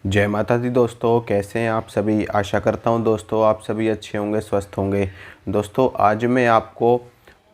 जय माता दी दोस्तों, कैसे हैं आप सभी। आशा करता हूं दोस्तों आप सभी अच्छे होंगे, स्वस्थ होंगे। दोस्तों आज मैं आपको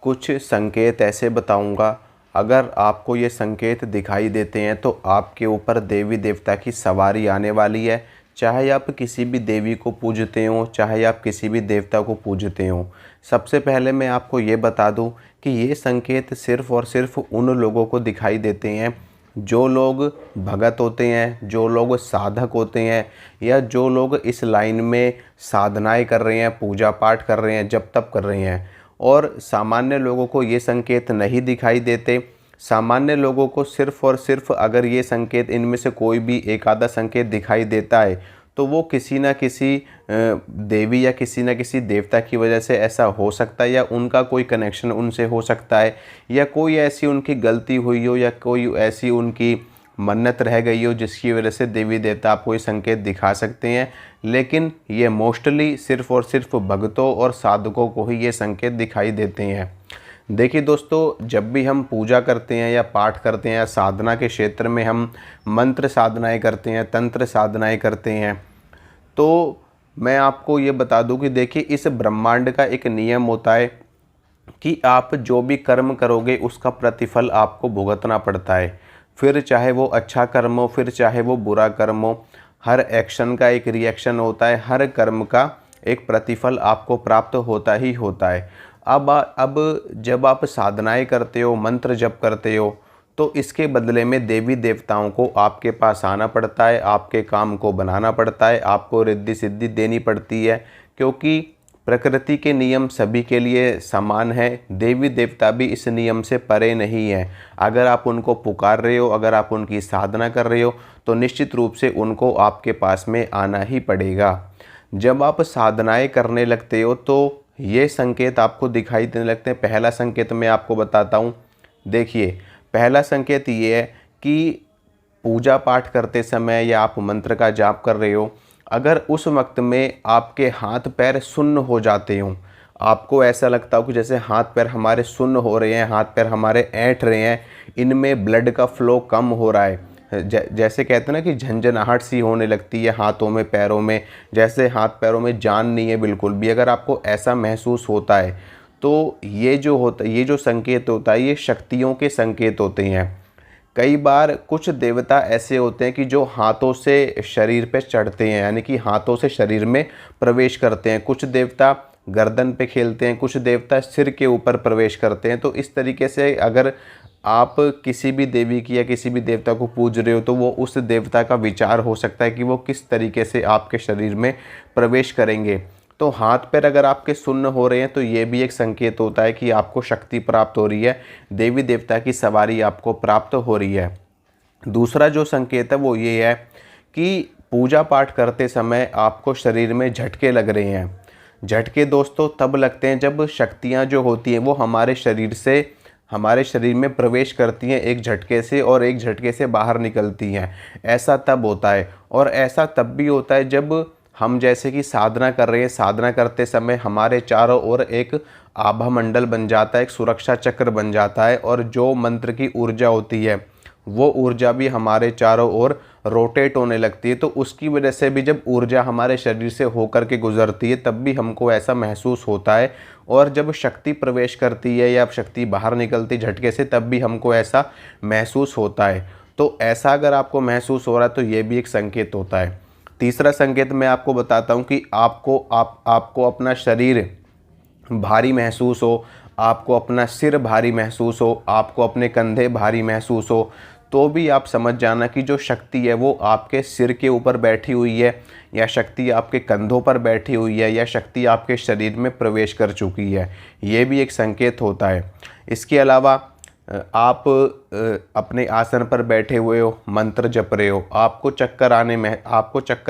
कुछ संकेत ऐसे बताऊंगा, अगर आपको ये संकेत दिखाई देते हैं तो आपके ऊपर देवी देवता की सवारी आने वाली है। चाहे आप किसी भी देवी को पूजते हो, चाहे आप किसी भी देवता को पूजते हो। सबसे पहले मैं आपको ये बता दूं कि ये संकेत सिर्फ़ और सिर्फ उन लोगों को दिखाई देते हैं जो लोग भगत होते हैं, जो लोग साधक होते हैं, या जो लोग इस लाइन में साधनाएं कर रहे हैं, पूजा पाठ कर रहे हैं, जप तप कर रहे हैं। और सामान्य लोगों को ये संकेत नहीं दिखाई देते। सामान्य लोगों को सिर्फ़ और सिर्फ अगर ये संकेत, इनमें से कोई भी एक आधा संकेत दिखाई देता है तो वो किसी न किसी देवी या किसी न किसी देवता की वजह से ऐसा हो सकता है, या उनका कोई कनेक्शन उनसे हो सकता है, या कोई ऐसी उनकी गलती हुई हो, या कोई ऐसी उनकी मन्नत रह गई हो जिसकी वजह से देवी देवता आपको ये संकेत दिखा सकते हैं। लेकिन ये मोस्टली सिर्फ़ और सिर्फ भक्तों और साधकों को ही ये संकेत दिखाई देते हैं। देखिए दोस्तों, जब भी हम पूजा करते हैं या पाठ करते हैं या साधना के क्षेत्र में हम मंत्र साधनाएं करते हैं, तंत्र साधनाएं करते हैं, तो मैं आपको ये बता दूं कि देखिए इस ब्रह्मांड का एक नियम होता है कि आप जो भी कर्म करोगे उसका प्रतिफल आपको भुगतना पड़ता है। फिर चाहे वो अच्छा कर्म हो, फिर चाहे वो बुरा कर्म हो, हर एक्शन का एक रिएक्शन होता है, हर कर्म का एक प्रतिफल आपको प्राप्त होता ही होता है। अब जब आप साधनाएं करते हो, मंत्र जप करते हो, तो इसके बदले में देवी देवताओं को आपके पास आना पड़ता है, आपके काम को बनाना पड़ता है, आपको रिद्धि सिद्धि देनी पड़ती है, क्योंकि प्रकृति के नियम सभी के लिए समान है। देवी देवता भी इस नियम से परे नहीं है। अगर आप उनको पुकार रहे हो, अगर आप उनकी साधना कर रहे हो, तो निश्चित रूप से उनको आपके पास में आना ही पड़ेगा। जब आप साधनाएं करने लगते हो तो ये संकेत आपको दिखाई देने लगते हैं। पहला संकेत मैं आपको बताता हूँ। देखिए, पहला संकेत ये है कि पूजा पाठ करते समय या आप मंत्र का जाप कर रहे हो, अगर उस वक्त में आपके हाथ पैर सुन्न हो जाते हों, आपको ऐसा लगता हो कि जैसे हाथ पैर हमारे सुन्न हो रहे हैं, हाथ पैर हमारे ऐंठ रहे हैं, इनमें ब्लड का फ्लो कम हो रहा है, जैसे कहते हैं ना कि झंझनाहट सी होने लगती है हाथों में, पैरों में, जैसे हाथ पैरों में जान नहीं है बिल्कुल भी, अगर आपको ऐसा महसूस होता है तो ये जो संकेत होता है, ये शक्तियों के संकेत होते हैं। कई बार कुछ देवता ऐसे होते हैं कि जो हाथों से शरीर पे चढ़ते हैं, यानी कि हाथों से शरीर में प्रवेश करते हैं। कुछ देवता गर्दन पे खेलते हैं, कुछ देवता सिर के ऊपर प्रवेश करते हैं। तो इस तरीके से अगर आप किसी भी देवी की या किसी भी देवता को पूज रहे हो, तो वो उस देवता का विचार हो सकता है कि वो किस तरीके से आपके शरीर में प्रवेश करेंगे। तो हाथ पैर अगर आपके सुन्न हो रहे हैं तो ये भी एक संकेत होता है कि आपको शक्ति प्राप्त हो रही है, देवी देवता की सवारी आपको प्राप्त हो रही है। दूसरा जो संकेत है वो ये है कि पूजा पाठ करते समय आपको शरीर में झटके लग रहे हैं। झटके दोस्तों तब लगते हैं जब शक्तियाँ जो होती हैं वो हमारे शरीर में प्रवेश करती हैं एक झटके से, और एक झटके से बाहर निकलती हैं। ऐसा तब होता है। और ऐसा तब भी होता है जब हम जैसे कि साधना कर रहे हैं, साधना करते समय हमारे चारों ओर एक आभा मंडल बन जाता है, एक सुरक्षा चक्र बन जाता है, और जो मंत्र की ऊर्जा होती है वो ऊर्जा भी हमारे चारों ओर रोटेट होने लगती है। तो उसकी वजह से भी जब ऊर्जा हमारे शरीर से होकर के गुजरती है तब भी हमको ऐसा महसूस होता है, और जब शक्ति प्रवेश करती है या शक्ति बाहर निकलती झटके से तब भी हमको ऐसा महसूस होता है। तो ऐसा अगर आपको महसूस हो रहा है तो ये भी एक संकेत होता है। तीसरा संकेत मैं आपको बताता हूँ कि आपको अपना शरीर भारी महसूस हो, आपको अपना सिर भारी महसूस हो, आपको अपने कंधे भारी महसूस हो, तो भी आप समझ जाना कि जो शक्ति है वो आपके सिर के ऊपर बैठी हुई है, या शक्ति आपके कंधों पर बैठी हुई है, या शक्ति आपके शरीर में प्रवेश कर चुकी है। ये भी एक संकेत होता है। इसके अलावा आप अपने आसन पर बैठे हुए हो, मंत्र जप रहे हो, आपको चक्कर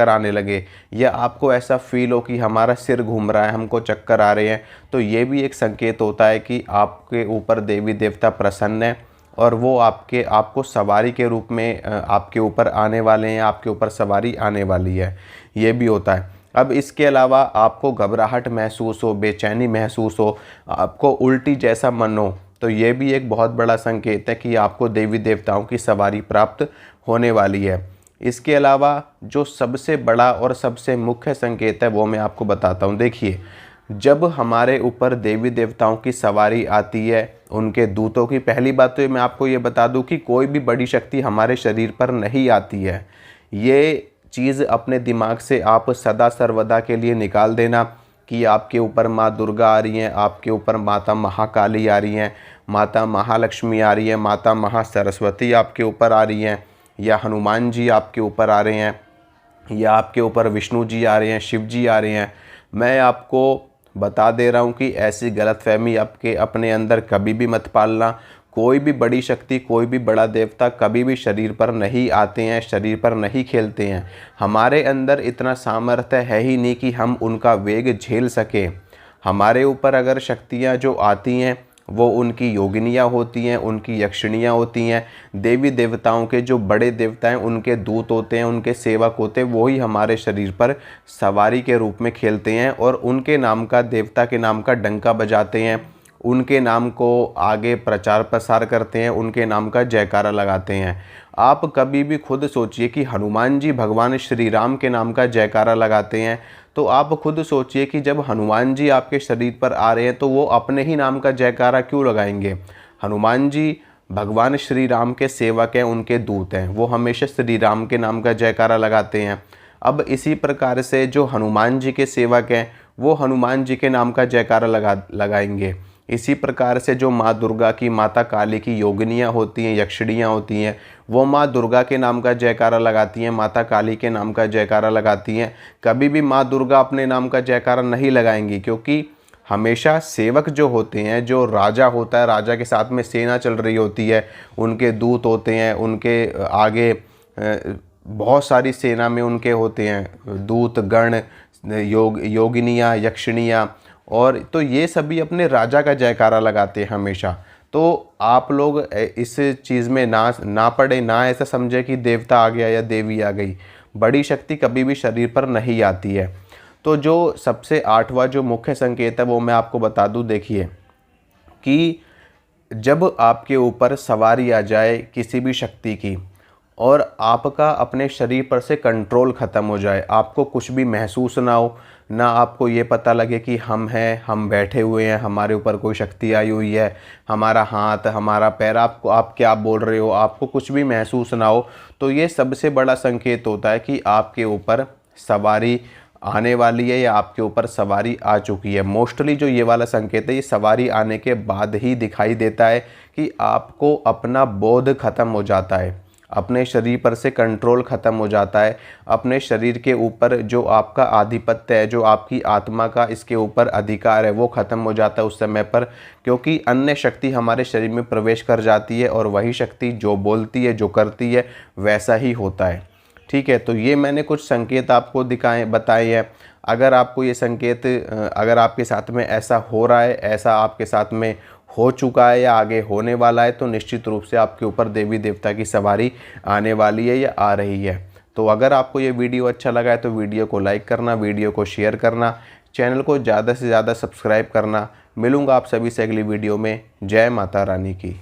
आने लगे, या आपको ऐसा फील हो कि हमारा सिर घूम रहा है, हमको चक्कर आ रहे हैं, तो ये भी एक संकेत होता है कि आपके ऊपर देवी देवता प्रसन्न है, और वो आपको सवारी के रूप में आपके ऊपर आने वाले हैं, आपके ऊपर सवारी आने वाली है। ये भी होता है। अब इसके अलावा आपको घबराहट महसूस हो, बेचैनी महसूस हो, आपको उल्टी जैसा मन हो, तो ये भी एक बहुत बड़ा संकेत है कि आपको देवी देवताओं की सवारी प्राप्त होने वाली है। इसके अलावा जो सबसे बड़ा और सबसे मुख्य संकेत है वो मैं आपको बताता हूँ। देखिए, जब हमारे ऊपर देवी देवताओं की सवारी आती है, उनके दूतों की, पहली बात तो मैं आपको ये बता दूं कि कोई भी बड़ी शक्ति हमारे शरीर पर नहीं आती है। ये चीज़ अपने दिमाग से आप सदा सर्वदा के लिए निकाल देना कि आपके ऊपर माँ दुर्गा आ रही हैं, आपके ऊपर माता महाकाली आ रही हैं, माता महालक्ष्मी आ रही है, माता महासरस्वती आपके ऊपर आ रही हैं, या हनुमान जी आपके ऊपर आ रहे हैं, या आपके ऊपर विष्णु जी आ रहे हैं, शिव जी आ रहे हैं। मैं आपको बता दे रहा हूँ कि ऐसी गलतफहमी आपके अपने अंदर कभी भी मत पालना। कोई भी बड़ी शक्ति, कोई भी बड़ा देवता कभी भी शरीर पर नहीं आते हैं, शरीर पर नहीं खेलते हैं। हमारे अंदर इतना सामर्थ्य है ही नहीं कि हम उनका वेग झेल सकें। हमारे ऊपर अगर शक्तियाँ जो आती हैं वो उनकी योगिनियाँ होती हैं, उनकी यक्षिणियाँ होती हैं। देवी देवताओं के जो बड़े देवता हैं उनके दूत होते हैं, उनके सेवक होते हैं, वही हमारे शरीर पर सवारी के रूप में खेलते हैं और उनके नाम का, देवता के नाम का डंका बजाते हैं, उनके नाम को आगे प्रचार प्रसार करते हैं, उनके नाम का जयकारा लगाते हैं। आप कभी भी खुद सोचिए कि हनुमान जी भगवान श्री राम के नाम का जयकारा लगाते हैं, तो आप खुद सोचिए कि जब हनुमान जी आपके शरीर पर आ रहे हैं तो वो अपने ही नाम का जयकारा क्यों लगाएंगे। हनुमान जी भगवान श्री राम के सेवक हैं, उनके दूत हैं, वो हमेशा श्री राम के नाम का जयकारा लगाते हैं। अब इसी प्रकार से जो हनुमान जी के सेवक हैं वो हनुमान जी के नाम का जयकारा लगाएंगे। इसी प्रकार से जो माँ दुर्गा की, माता काली की योगिनियाँ होती हैं, यक्षिणियाँ होती हैं, वो माँ दुर्गा के नाम का जयकारा लगाती हैं, माता काली के नाम का जयकारा लगाती हैं। कभी भी माँ दुर्गा अपने नाम का जयकारा नहीं लगाएंगी, क्योंकि हमेशा सेवक जो होते हैं, जो राजा होता है, राजा के साथ में सेना चल रही होती है, उनके दूत होते हैं, उनके आगे बहुत सारी सेना में उनके होते हैं दूत गण, योगिनियाँ, यक्षिणियाँ, और तो ये सभी अपने राजा का जयकारा लगाते हैं हमेशा। तो आप लोग इस चीज़ में ना पड़े, ना ऐसा समझे कि देवता आ गया या देवी आ गई। बड़ी शक्ति कभी भी शरीर पर नहीं आती है। तो जो सबसे 8वां जो मुख्य संकेत है वो मैं आपको बता दूं। देखिए कि जब आपके ऊपर सवारी आ जाए किसी भी शक्ति की और आपका अपने शरीर पर से कंट्रोल ख़त्म हो जाए, आपको कुछ भी महसूस ना हो, ना आपको ये पता लगे कि हम हैं, हम बैठे हुए हैं, हमारे ऊपर कोई शक्ति आई हुई है, हमारा हाथ, हमारा पैर, आप क्या बोल रहे हो, आपको कुछ भी महसूस ना हो, तो ये सबसे बड़ा संकेत होता है कि आपके ऊपर सवारी आने वाली है या आपके ऊपर सवारी आ चुकी है। मोस्टली जो ये वाला संकेत है ये सवारी आने के बाद ही दिखाई देता है कि आपको अपना बोध ख़त्म हो जाता है, अपने शरीर पर से कंट्रोल ख़त्म हो जाता है, अपने शरीर के ऊपर जो आपका आधिपत्य है, जो आपकी आत्मा का इसके ऊपर अधिकार है, वो ख़त्म हो जाता है उस समय पर, क्योंकि अन्य शक्ति हमारे शरीर में प्रवेश कर जाती है और वही शक्ति जो बोलती है, जो करती है, वैसा ही होता है। ठीक है, तो ये मैंने कुछ संकेत आपको बताए हैं। अगर आपको ये संकेत, अगर आपके साथ में ऐसा हो रहा है, ऐसा आपके साथ में हो चुका है या आगे होने वाला है, तो निश्चित रूप से आपके ऊपर देवी देवता की सवारी आने वाली है या आ रही है। तो अगर आपको ये वीडियो अच्छा लगा है तो वीडियो को लाइक करना, वीडियो को शेयर करना, चैनल को ज़्यादा से ज़्यादा सब्सक्राइब करना। मिलूँगा आप सभी से अगली वीडियो में। जय माता रानी की।